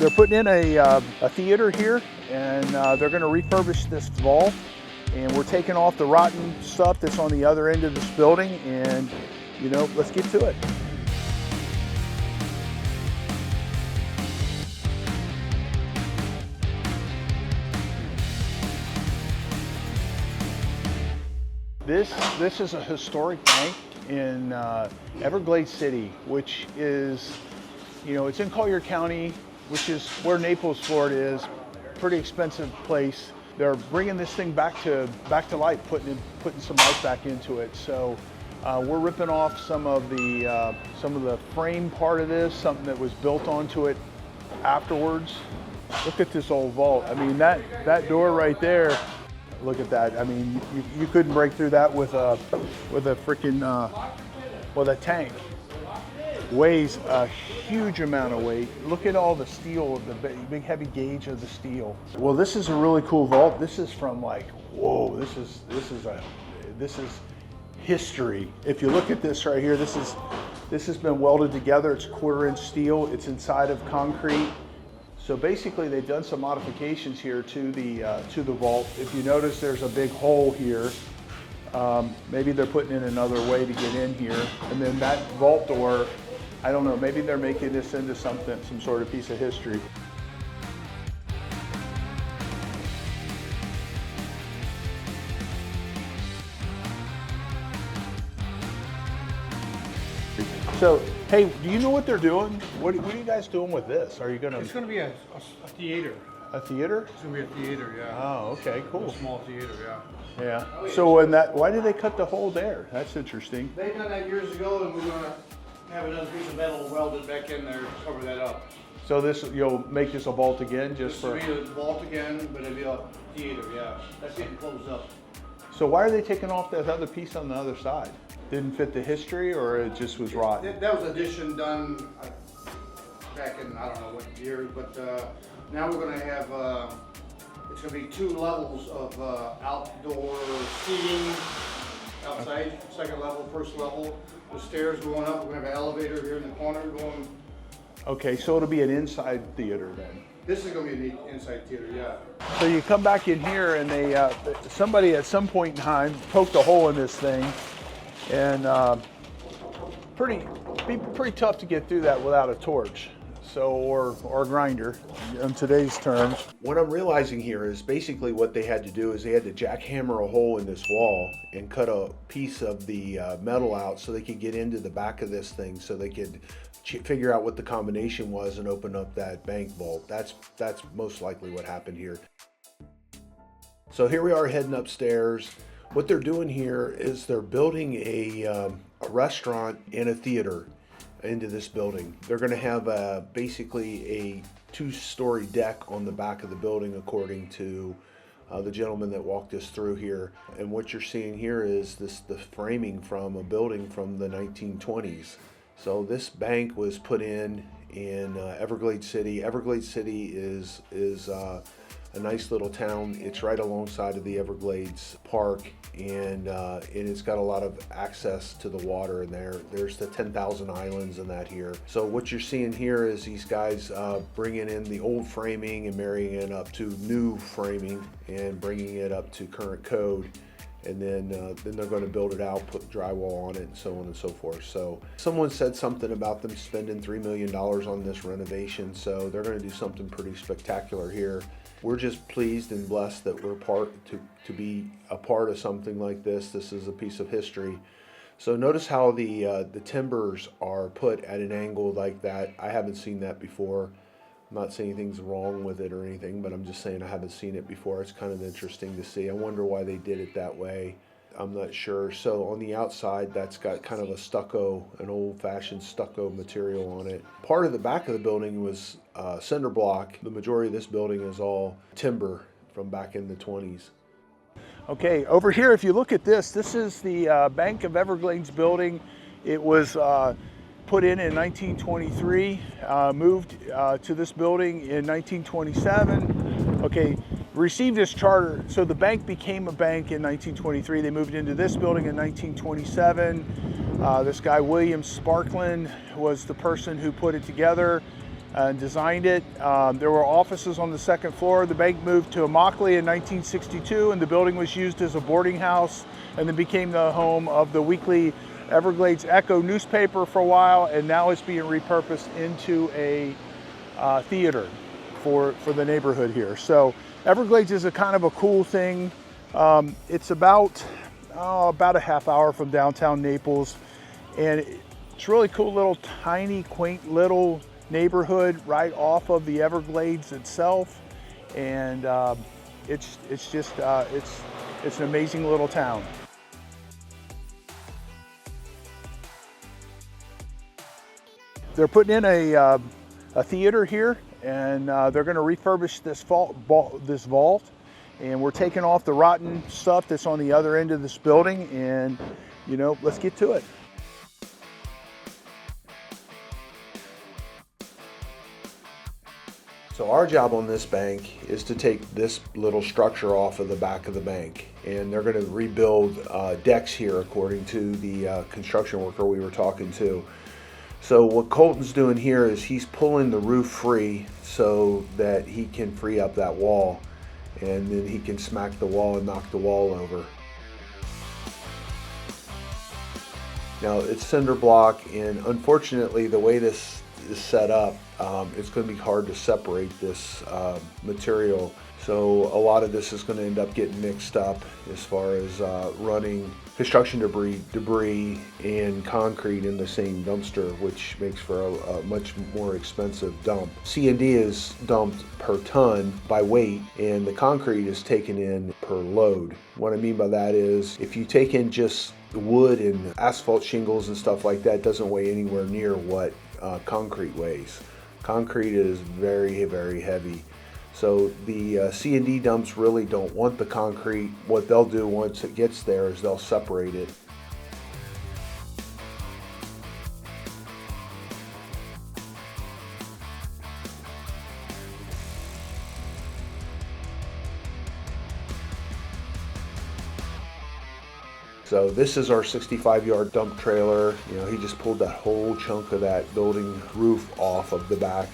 They're putting in a theater here, and they're going to refurbish this vault. And we're taking off the rotten stuff that's on the other end of this building, and let's get to it. This is a historic bank in Everglades City, which is, it's in Collier County, which is where Naples, Florida is. Pretty expensive place. They're bringing this thing back to life, putting some life back into it. So we're ripping off some of the frame part of this, something that was built onto it afterwards. Look at this old vault. I mean, that door right there. Look at that. I mean, you couldn't break through that with a freaking with a tank. Weighs a huge amount of weight. Look at all the steel, the big heavy gauge of the steel. Well, this is a really cool vault. This is from whoa, this is history. If you look at this right here, this has been welded together. It's 1/4 inch steel. It's inside of concrete. So basically they've done some modifications here to the vault. If you notice, there's a big hole here. Maybe they're putting in another way to get in here. And then that vault door, I don't know, maybe they're making this into some sort of piece of history. So, hey, do you know what they're doing? What are you guys doing with this? Are you gonna? It's gonna be a theater. A theater? It's gonna be a theater, yeah. Oh, okay, cool. A small theater, yeah. Yeah. So why did they cut the hole there? That's interesting. They done that years ago, and we're gonna have another piece of metal welded back in there to cover that up. So you'll make this a vault again, just for? This will be a vault again, but it'll be a theater, yeah. That's getting closed up. So why are they taking off that other piece on the other side? Didn't fit the history, or it just was rotten? That was addition done back in, I don't know what year, but now we're gonna have, it's gonna be 2 levels of outdoor seating outside, second level, first level. The stairs going up, we're gonna have an elevator here in the corner going. Okay, so it'll be an inside theater then? This is gonna be an inside theater, yeah. So you come back in here, and somebody at some point in time poked a hole in this thing, and be pretty tough to get through that without a torch, or a grinder in today's terms. What I'm realizing here is basically what they had to do is they had to jackhammer a hole in this wall and cut a piece of the metal out so they could get into the back of this thing, so they could figure out what the combination was and open up that bank vault. That's most likely what happened here. So here we are heading upstairs. What they're doing here is they're building a restaurant and a theater into this building. They're going to have basically a 2-story deck on the back of the building, according to the gentleman that walked us through here. And what you're seeing here is the framing from a building from the 1920s. So this bank was put in Everglades City. Everglades City is a nice little town. It's right alongside of the Everglades Park, and it's got a lot of access to the water in there. There's the 10,000 islands in that here. So what you're seeing here is these guys bringing in the old framing and marrying it up to new framing and bringing it up to current code. And then they're going to build it out, put drywall on it, and so on and so forth. So someone said something about them spending $3 million on this renovation, so they're going to do something pretty spectacular here. We're just pleased and blessed that we're to be a part of something like this. This is a piece of history. So notice how the timbers are put at an angle like that. I haven't seen that before. I'm not saying anything's wrong with it or anything, but I'm just saying I haven't seen it before. It's kind of interesting to see. I wonder why they did it that way. I'm not sure. So on the outside, that's got kind of a stucco, an old-fashioned stucco material on it. Part of the back of the building was cinder block. The majority of this building is all timber from back in the 20s. Okay, over here, if you look at this is the Bank of Everglades building. It was put in 1923, moved to this building in 1927. Okay, received this charter. So the bank became a bank in 1923. They moved into this building in 1927. This guy, William Sparkland, was the person who put it together. designed it. There were offices on the second floor. The bank moved to Immokalee in 1962, and the building was used as a boarding house, and then became the home of the weekly Everglades Echo newspaper for a while, and now it's being repurposed into a theater for the neighborhood here. So Everglades is a kind of a cool thing. It's about a half hour from downtown Naples, and it's really cool, little tiny quaint little neighborhood right off of the Everglades itself, and it's an amazing little town. They're putting in a theater here, and they're going to refurbish this vault, and we're taking off the rotten stuff that's on the other end of this building, and let's get to it. So our job on this bank is to take this little structure off of the back of the bank, and they're going to rebuild decks here according to the construction worker we were talking to. So what Colton's doing here is he's pulling the roof free so that he can free up that wall, and then he can smack the wall and knock the wall over. Now it's cinder block, and unfortunately the way this is set up, it's going to be hard to separate this material. So a lot of this is going to end up getting mixed up as far as running construction debris and concrete in the same dumpster, which makes for a much more expensive dump. C&D is dumped per ton by weight, and the concrete is taken in per load. What I mean by that is if you take in just wood and asphalt shingles and stuff like that, it doesn't weigh anywhere near what concrete weighs. Concrete is very, very heavy. So the C&D dumps really don't want the concrete. What they'll do once it gets there is they'll separate it. So this is our 65-yard dump trailer. He just pulled that whole chunk of that building roof off of the back.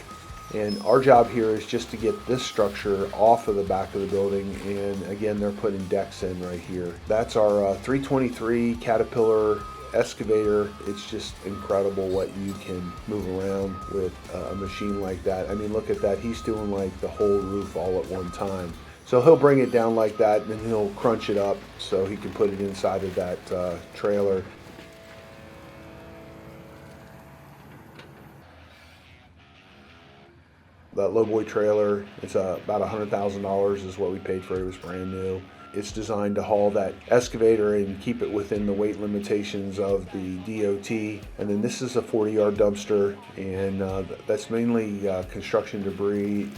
And our job here is just to get this structure off of the back of the building, and again, they're putting decks in right here. That's our 323 Caterpillar excavator. It's just incredible what you can move around with a machine like that. I mean, look at that. He's doing like the whole roof all at one time. So he'll bring it down like that, and then he'll crunch it up so he can put it inside of that trailer. That lowboy trailer, it's about $100,000 is what we paid for it. It was brand new. It's designed to haul that excavator and keep it within the weight limitations of the DOT. And then this is a 40-yard dumpster, and that's mainly construction debris.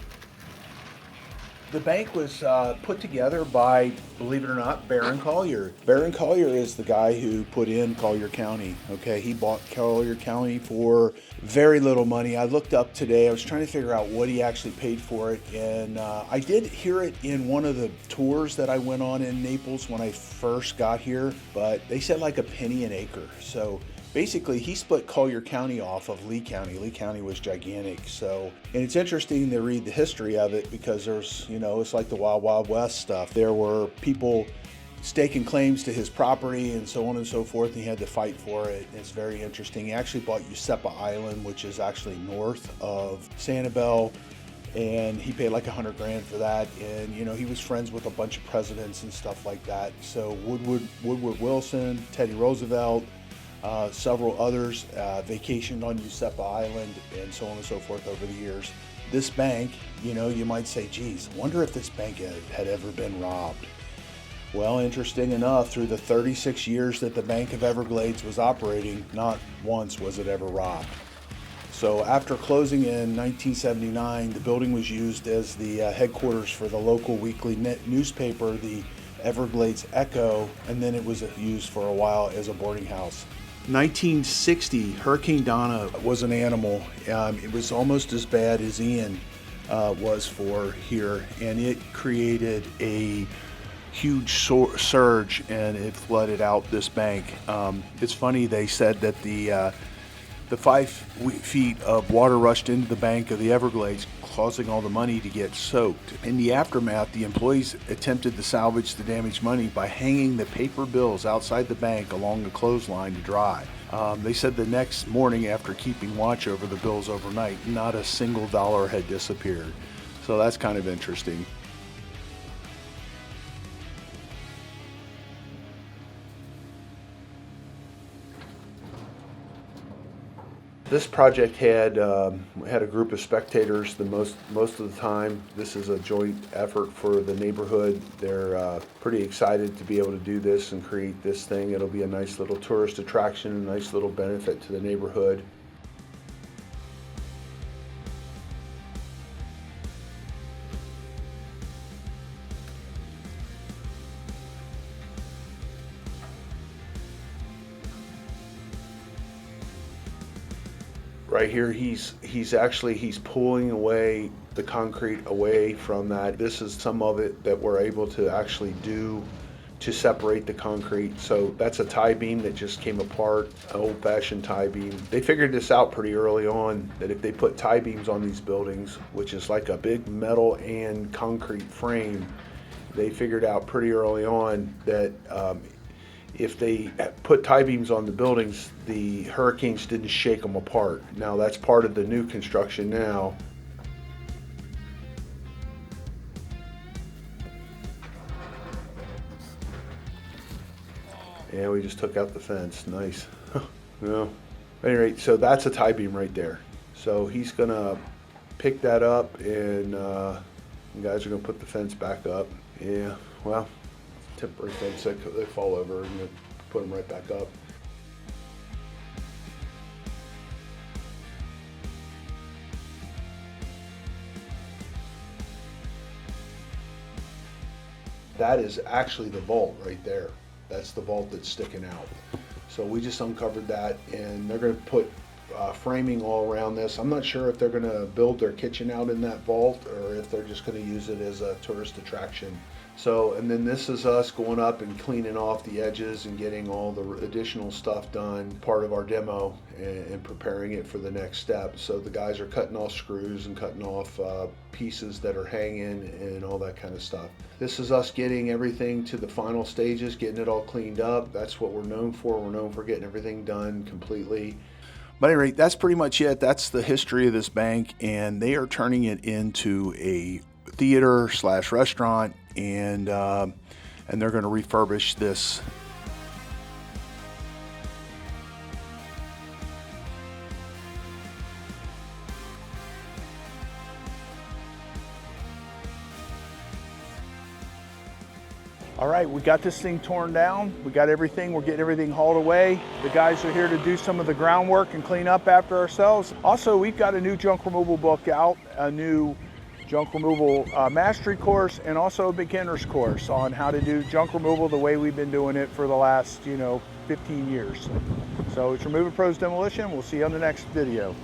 The bank was put together by, believe it or not, Baron Collier. Baron Collier is the guy who put in Collier County. Okay, he bought Collier County for very little money. I looked up today, I was trying to figure out what he actually paid for it, and I did hear it in one of the tours that I went on in Naples when I first got here, but they said like a penny an acre. So basically, he split Collier County off of Lee County. Lee County was gigantic. So, and it's interesting to read the history of it because there's, it's like the Wild Wild West stuff. There were people staking claims to his property and so on and so forth, and he had to fight for it. It's very interesting. He actually bought Yusepa Island, which is actually north of Sanibel, and he paid like $100,000 for that. And he was friends with a bunch of presidents and stuff like that. So Woodward Wilson, Teddy Roosevelt, several others vacationed on Yusepa Island and so on and so forth over the years. This bank, you might say, geez, wonder if this bank had ever been robbed. Well, interesting enough, through the 36 years that the Bank of Everglades was operating, not once was it ever robbed. So after closing in 1979, the building was used as the headquarters for the local weekly newspaper, the Everglades Echo, and then it was used for a while as a boarding house. 1960, Hurricane Donna was an animal. It was almost as bad as Ian was for here, and it created a huge surge, and it flooded out this bank. It's funny, they said that The 5 feet of water rushed into the bank of the Everglades, causing all the money to get soaked. In the aftermath, the employees attempted to salvage the damaged money by hanging the paper bills outside the bank along the clothesline to dry. They said the next morning, after keeping watch over the bills overnight, not a single dollar had disappeared. So that's kind of interesting. This project had a group of spectators the most of the time. This is a joint effort for the neighborhood. They're pretty excited to be able to do this and create this thing. It'll be a nice little tourist attraction, a nice little benefit to the neighborhood. Right here, he's pulling away the concrete away from that. This is some of it that we're able to actually do to separate the concrete. So that's a tie beam that just came apart, an old-fashioned tie beam. They figured this out pretty early on, that if they put tie beams on these buildings, which is like a big metal and concrete frame, they figured out pretty early on that if they put tie beams on the buildings, the hurricanes didn't shake them apart. Now that's part of the new construction now. And we just took out the fence. Nice. Well, at any rate, so that's a tie beam right there. So he's gonna pick that up, and the guys are gonna put the fence back up. Yeah, well, temporary fence, they fall over and they put them right back up. That is actually the vault right there. That's the vault that's sticking out. So we just uncovered that, and they're going to put framing all around this. I'm not sure if they're going to build their kitchen out in that vault or if they're just going to use it as a tourist attraction. So, and then this is us going up and cleaning off the edges and getting all the additional stuff done, part of our demo, and preparing it for the next step. So the guys are cutting off screws and cutting off pieces that are hanging and all that kind of stuff. This is us getting everything to the final stages, getting it all cleaned up. That's what we're known for. We're known for getting everything done completely. But at any rate, that's pretty much it. That's the history of this bank, and they are turning it into a theater / restaurant, and they're going to refurbish this. All right, we got this thing torn down. We got everything, we're getting everything hauled away. The guys are here to do some of the groundwork and clean up after ourselves. Also, we've got a new junk removal book out, a new junk removal mastery course, and also a beginner's course on how to do junk removal the way we've been doing it for the last, 15 years. So it's Remover Pros Demolition. We'll see you on the next video.